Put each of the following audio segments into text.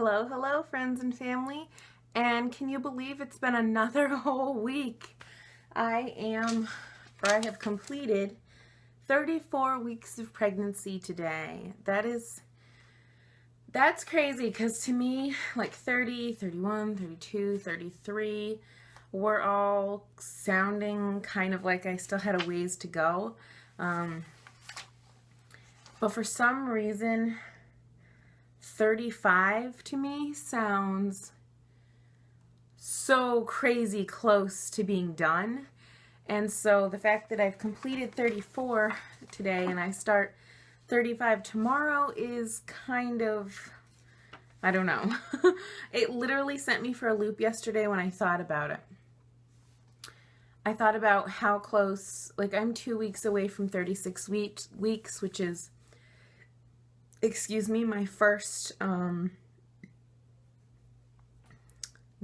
Hello, hello, friends and family. And can you believe it's been another whole week? I have completed 34 weeks of pregnancy today. That's crazy because to me, like 30, 31, 32, 33 were all sounding kind of like I still had a ways to go. But for some reason, 35 to me sounds so crazy close to being done. And so the fact that I've completed 34 today and I start 35 tomorrow is kind of, I don't know. It literally sent me for a loop yesterday when I thought about it. I thought about how close, like I'm 2 weeks away from 36 weeks, which is, excuse me, my first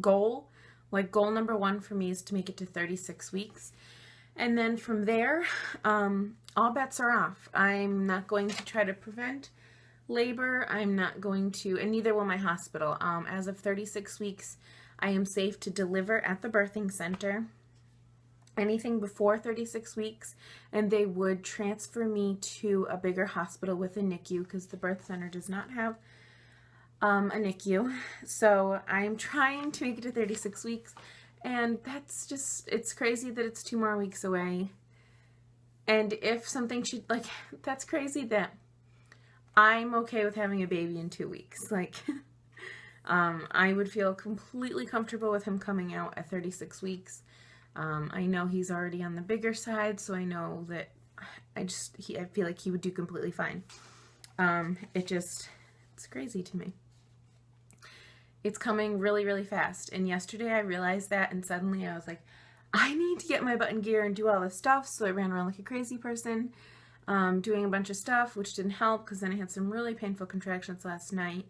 goal. Like goal number one for me is to make it to 36 weeks. And then from there, all bets are off. I'm not going to try to prevent labor. I'm not going to, and neither will my hospital. As of 36 weeks, I am safe to deliver at the birthing center. Anything before 36 weeks, and they would transfer me to a bigger hospital with a NICU because the birth center does not have a NICU. So I'm trying to make it to 36 weeks, and that's just, it's crazy that it's 2 more weeks away. And if something should, like, that's crazy that I'm okay with having a baby in 2 weeks. Like, I would feel completely comfortable with him coming out at 36 weeks. I know he's already on the bigger side, so I know that I feel like he would do completely fine. It's crazy to me. It's coming really, really fast. And yesterday I realized that, and suddenly I was like, I need to get my butt in gear and do all this stuff. So I ran around like a crazy person, doing a bunch of stuff, which didn't help because then I had some really painful contractions last night,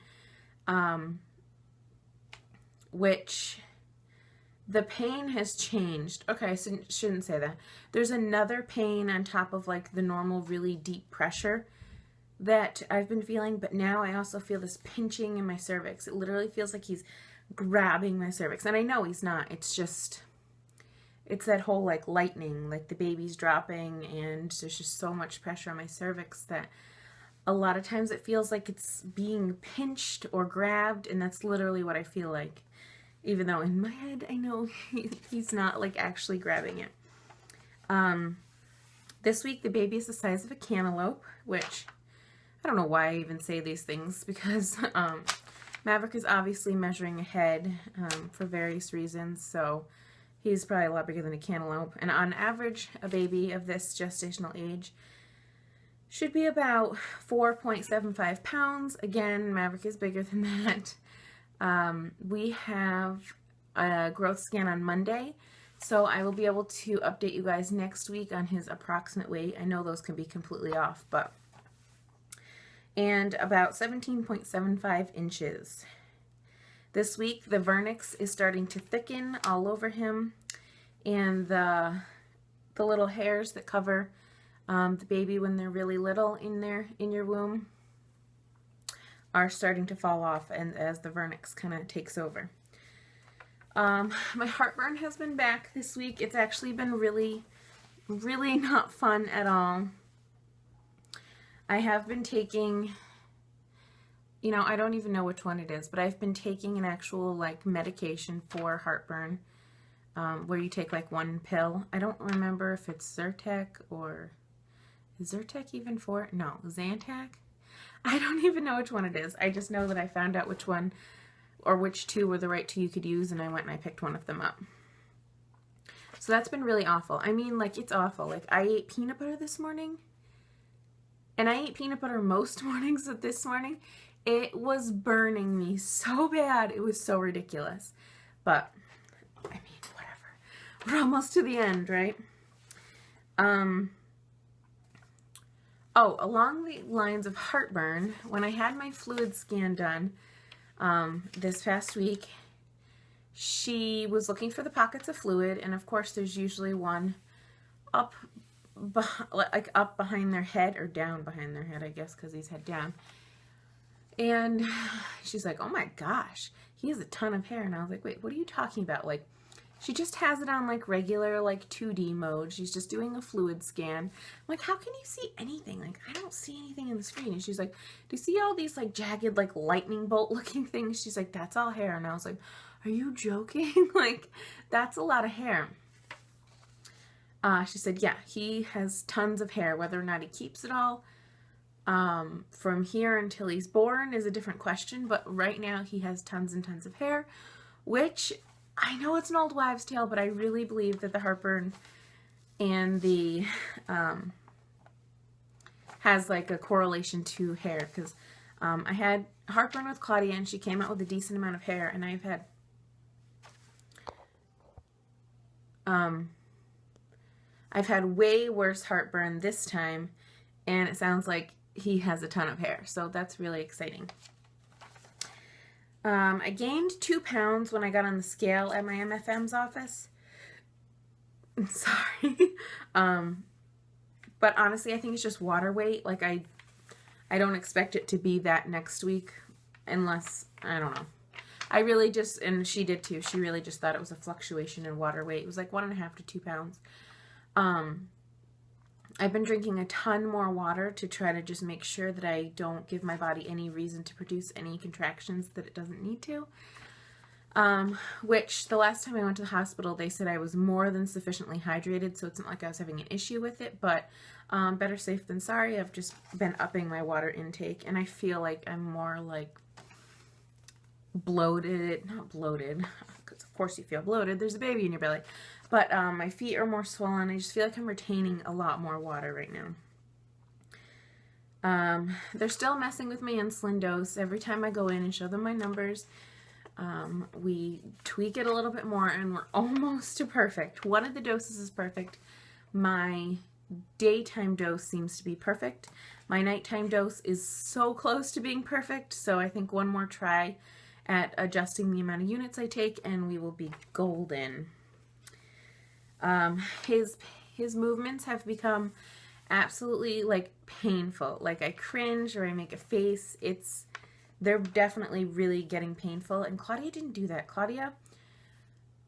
which the pain has changed. Okay, I shouldn't say that. There's another pain on top of like the normal really deep pressure that I've been feeling, but now I also feel this pinching in my cervix. It literally feels like he's grabbing my cervix, and I know he's not. It's just, it's that whole like lightning, like the baby's dropping and there's just so much pressure on my cervix that a lot of times it feels like it's being pinched or grabbed, and that's literally what I feel like. Even though in my head, I know he's not like actually grabbing it. This week, the baby is the size of a cantaloupe, which I don't know why I even say these things because Maverick is obviously measuring ahead for various reasons. So he's probably a lot bigger than a cantaloupe. And on average, a baby of this gestational age should be about 4.75 pounds. Again, Maverick is bigger than that. We have a growth scan on Monday, so I will be able to update you guys next week on his approximate weight. I know those can be completely off, and about 17.75 inches. This week, the vernix is starting to thicken all over him, and the little hairs that cover the baby when they're really little in your womb are starting to fall off, and as the vernix kind of takes over. My heartburn has been back this week. It's actually been really, really not fun at all. I have been taking, you know, I don't even know which one it is, but I've been taking an actual like medication for heartburn, where you take like one pill. I don't remember if it's Zyrtec or, is Zyrtec even for it? No, Zantac? I don't even know which one it is. I just know that I found out which one or which two were the right two you could use, and I went and I picked one of them up. So that's been really awful. I mean, like, it's awful. Like, I ate peanut butter this morning, and I eat peanut butter most mornings, but this morning it was burning me so bad. It was so ridiculous. But, I mean, whatever. We're almost to the end, right? Oh, along the lines of heartburn, when I had my fluid scan done this past week, she was looking for the pockets of fluid, and of course there's usually one up behind their head, or down behind their head, I guess, because he's head down. And she's like, oh my gosh, he has a ton of hair. And I was like, wait, what are you talking about? Like, she just has it on like regular like 2D mode. She's just doing a fluid scan. I'm like, how can you see anything? Like, I don't see anything in the screen. And she's like, do you see all these like jagged like lightning bolt looking things? She's like, that's all hair. And I was like, are you joking? Like, that's a lot of hair. She said, yeah, he has tons of hair. Whether or not he keeps it all from here until he's born is a different question. But right now he has tons and tons of hair, which I know it's an old wives' tale, but I really believe that the heartburn and the has like a correlation to hair, because I had heartburn with Claudia and she came out with a decent amount of hair, and I've had way worse heartburn this time, and it sounds like he has a ton of hair, so that's really exciting. I gained 2 pounds when I got on the scale at my MFM's office. Sorry. But honestly, I think it's just water weight. Like, I don't expect it to be that next week unless, I don't know. I really just, and she did too, she really just thought it was a fluctuation in water weight. It was like 1.5 to 2 pounds. I've been drinking a ton more water to try to just make sure that I don't give my body any reason to produce any contractions that it doesn't need to. Which the last time I went to the hospital, they said I was more than sufficiently hydrated, so it's not like I was having an issue with it, but better safe than sorry. I've just been upping my water intake, and I feel like I'm more like bloated, not bloated, because of course you feel bloated, there's a baby in your belly, but my feet are more swollen. I just feel like I'm retaining a lot more water right now. They're still messing with my insulin dose. Every time I go in and show them my numbers, we tweak it a little bit more, and we're almost to perfect. One of the doses is perfect. My daytime dose seems to be perfect. My nighttime dose is so close to being perfect, so I think one more try at adjusting the amount of units I take and we will be golden. His movements have become absolutely like painful. Like, I cringe or I make a face. They're definitely really getting painful, and Claudia didn't do that. Claudia,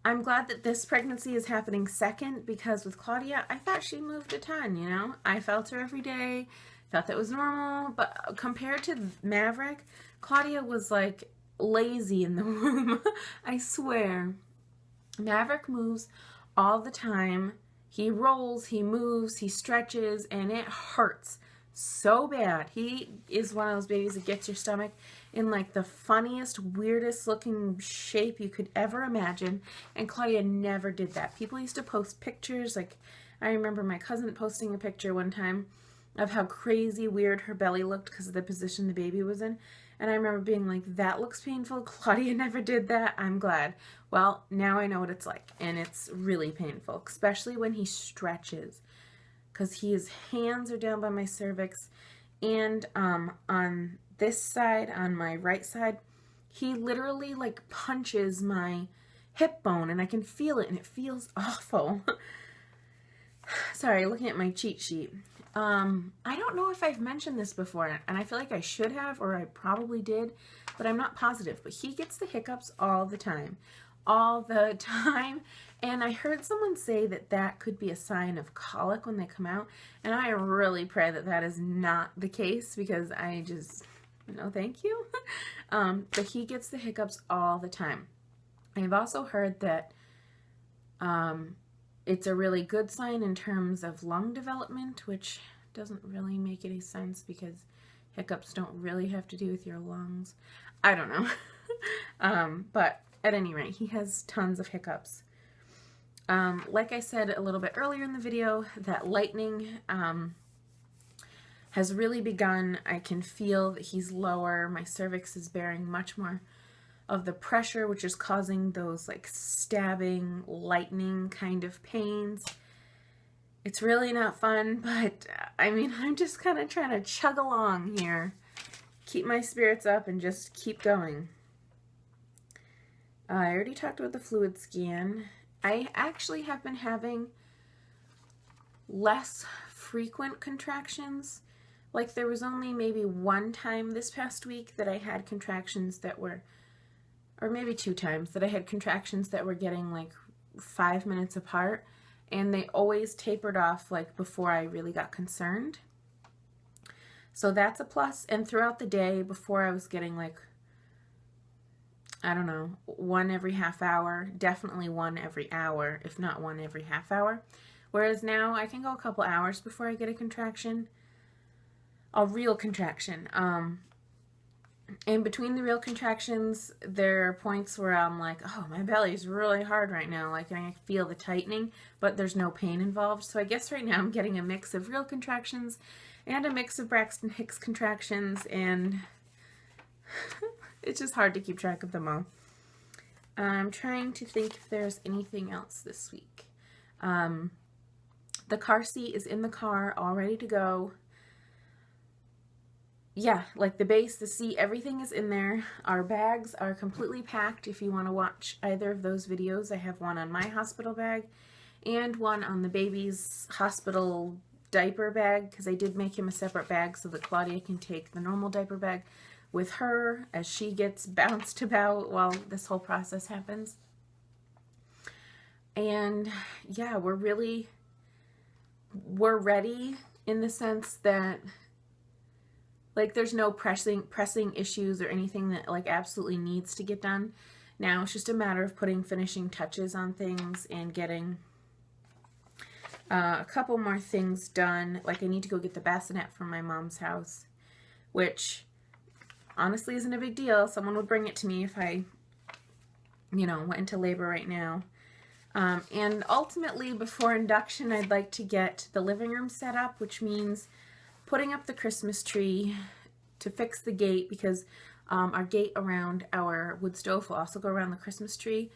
I'm glad that this pregnancy is happening second, because with Claudia, I thought she moved a ton, you know? I felt her every day, felt that was normal, but compared to Maverick, Claudia was like lazy in the womb. I swear. Maverick moves all the time. He rolls, he moves, he stretches, and it hurts so bad. He is one of those babies that gets your stomach in like the funniest, weirdest looking shape you could ever imagine, and Claudia never did that. People used to post pictures, like I remember my cousin posting a picture one time of how crazy weird her belly looked because of the position the baby was in, and I remember being like, that looks painful. Claudia never did that. I'm glad. Well, now I know what it's like, and it's really painful, especially when he stretches, because his hands are down by my cervix, and on this side, on my right side, he literally like punches my hip bone, and I can feel it, and it feels awful. Sorry, looking at my cheat sheet. I don't know if I've mentioned this before, and I feel like I should have, or I probably did, but I'm not positive. But he gets the hiccups all the time. All the time. And I heard someone say that that could be a sign of colic when they come out, and I really pray that that is not the case, because I just, no thank you. But he gets the hiccups all the time. I've also heard that it's a really good sign in terms of lung development, which doesn't really make any sense because hiccups don't really have to do with your lungs. I don't know. But at any rate, he has tons of hiccups. Like I said a little bit earlier in the video, that lightning has really begun. I can feel that he's lower. My cervix is bearing much more of the pressure, which is causing those like stabbing, lightning kind of pains. It's really not fun, but I mean, I'm just kind of trying to chug along here, keep my spirits up, and just keep going. I already talked about the fluid scan. I actually have been having less frequent contractions, Like there was only maybe one time this past week that I had contractions that were, or maybe 2 times that I had contractions that were getting like 5 minutes apart, and they always tapered off like before I really got concerned. So that's a plus. And throughout the day, before I was getting like, I don't know, 1 every half hour, definitely 1 every hour, if not 1 every half hour. Whereas now I can go a couple hours before I get a contraction, a real contraction. And between the real contractions, there are points where I'm like, oh, my belly's really hard right now. Like, I feel the tightening, but there's no pain involved. So I guess right now I'm getting a mix of real contractions and a mix of Braxton Hicks contractions, and it's just hard to keep track of them all. I'm trying to think if there's anything else this week. The car seat is in the car, all ready to go. Yeah, like the base, the seat, everything is in there. Our bags are completely packed. If you want to watch either of those videos, I have one on my hospital bag and one on the baby's hospital diaper bag, because I did make him a separate bag so that Claudia can take the normal diaper bag with her as she gets bounced about while this whole process happens. And yeah, we're ready in the sense that like there's no pressing issues or anything that like absolutely needs to get done. Now it's just a matter of putting finishing touches on things and getting a couple more things done. Like I need to go get the bassinet from my mom's house, which honestly isn't a big deal. Someone would bring it to me if I, you know, went into labor right now. And ultimately before induction, I'd like to get the living room set up, which means putting up the Christmas tree to fix the gate, because our gate around our wood stove will also go around the Christmas tree,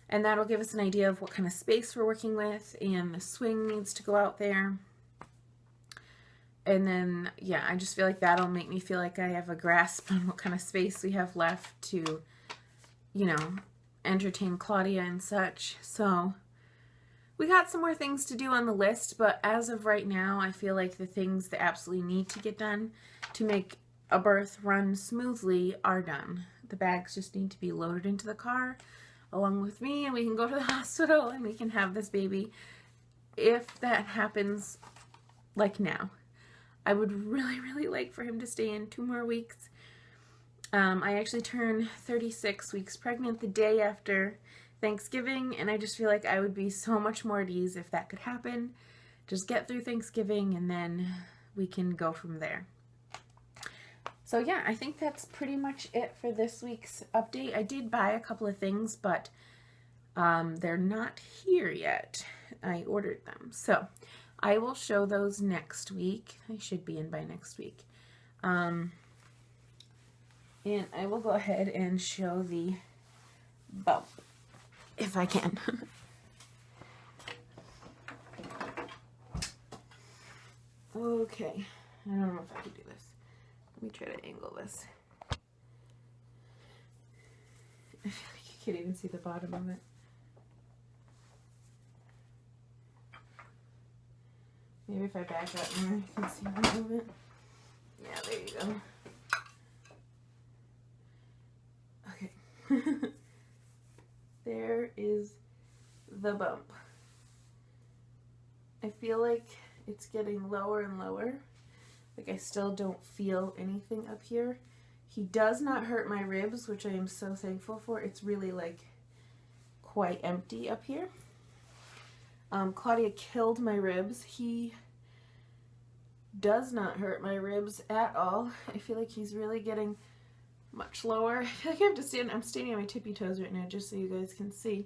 and that'll give us an idea of what kind of space we're working with, and the swing needs to go out there. And then, yeah, I just feel like that'll make me feel like I have a grasp on what kind of space we have left to, you know, entertain Claudia and such. So we got some more things to do on the list, but as of right now, I feel like the things that absolutely need to get done to make a birth run smoothly are done. The bags just need to be loaded into the car along with me, and we can go to the hospital and we can have this baby if that happens like now. I would really, really like for him to stay in 2 more weeks. I actually turned 36 weeks pregnant the day after Thanksgiving, and I just feel like I would be so much more at ease if that could happen. Just get through Thanksgiving and then we can go from there. So yeah, I think that's pretty much it for this week's update. I did buy a couple of things, but they're not here yet. I ordered them. So I will show those next week. I should be in by next week. And I will go ahead and show the bump, if I can. Okay, I don't know if I can do this. Let me try to angle this. I feel like you can't even see the bottom of it. Maybe if I back up more, I can see a little bit. Yeah, there you go. Okay. There is the bump. I feel like it's getting lower and lower. Like I still don't feel anything up here. He does not hurt my ribs, which I am so thankful for. It's really like quite empty up here. Claudia killed my ribs. He does not hurt my ribs at all. I feel like he's really getting much lower. I feel like I have to stand, I'm standing on my tippy toes right now just so you guys can see.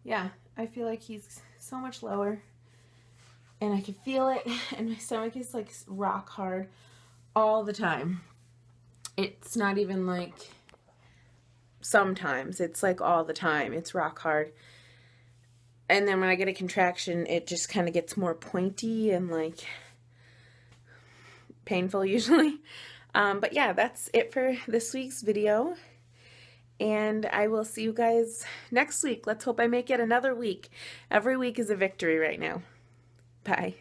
Yeah, I feel like he's so much lower and I can feel it, and my stomach is like rock hard all the time. It's not even like sometimes, it's like all the time. It's rock hard. And then when I get a contraction, it just kind of gets more pointy and like painful usually. But yeah, that's it for this week's video. And I will see you guys next week. Let's hope I make it another week. Every week is a victory right now. Bye.